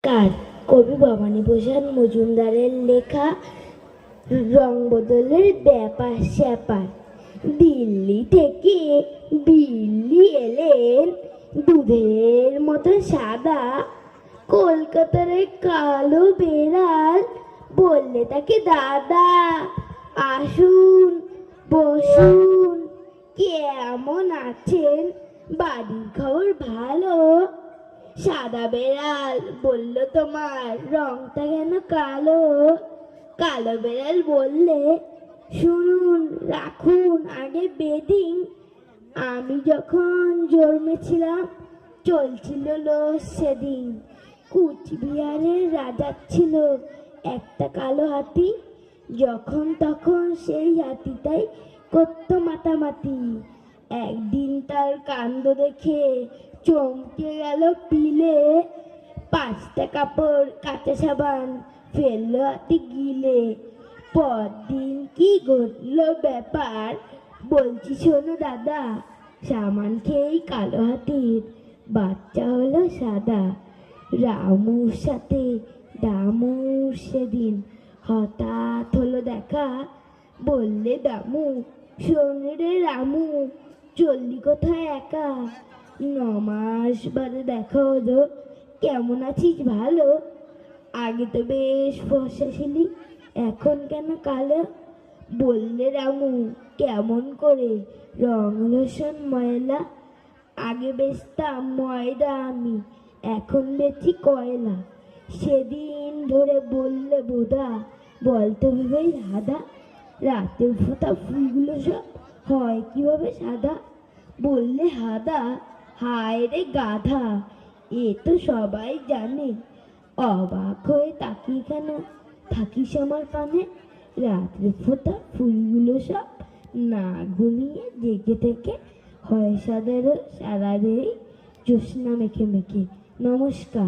কার কবি ভবানী প্রসাদ মজুমদারের লেখা রং বদলের ব্যাপার স্যাপার। দিল্লি থেকে বিল্লি এলেন, দুধের মতো সাদা। কলকাতার এক কালো বেড়াল বললে তাকে দাদা। আসুন, বসুন, কেমন আছেন? বাড়ির খবর ভালো? সাদা বেড়াল বলল, তোমার রংটা কেন কালো? কালো বেড়াল বললে, শুনুন, রাখুন আগে বেডিং। আমি যখন জন্মেছিলাম চলছিল সেদিন। কুচবিহারের রাজার ছিল একটা কালো হাতি। যখন তখন সেই হাতিটাই করত মাতামাতি। একদিন তার কাণ্ড দেখে চমকে গেল পিলে। 5টা কাপড় কাঁচা সাবান ফেললো হাতি গিলে। পরদিন কি ঘটলো ব্যাপার বলছি শোনো দাদা। সামান খেয়েই কালো হাতির বাচ্চা হলো সাদা। রামুর সাথে দামুর সেদিন হঠাৎ হলো দেখা। বললে দামু, শোন রে রামু, চললি কোথায় একা? 9 মাস বাদে দেখা হলো, কেমন আছিস ভালো? আগে তো বেশ ফর্সা ছিলি, এখন কেন কালো? বললে রামু, কেমন করে রং লোশন ময়লা? আগে বেচতাম ময়দা আমি, এখন বেচি কয়লা। সেদিন ধরে বললে বোধা, বলতে হবে রাধা। রাতে ফোটা ফুলগুলো সব হয় কিভাবে সাদা? বললে হাদা, হায় রে গাধা, এ তো সবাই জানে। অবাক হয়ে তাকিয়ে কেন থাকিস আমার পানে? রাত্রে ফোটা ফুলগুলো সব না ঘুমিয়ে জেগে থেকে হয় সাদারও সারা রে জ্যোৎস্না মেখে মেখে। নমস্কার।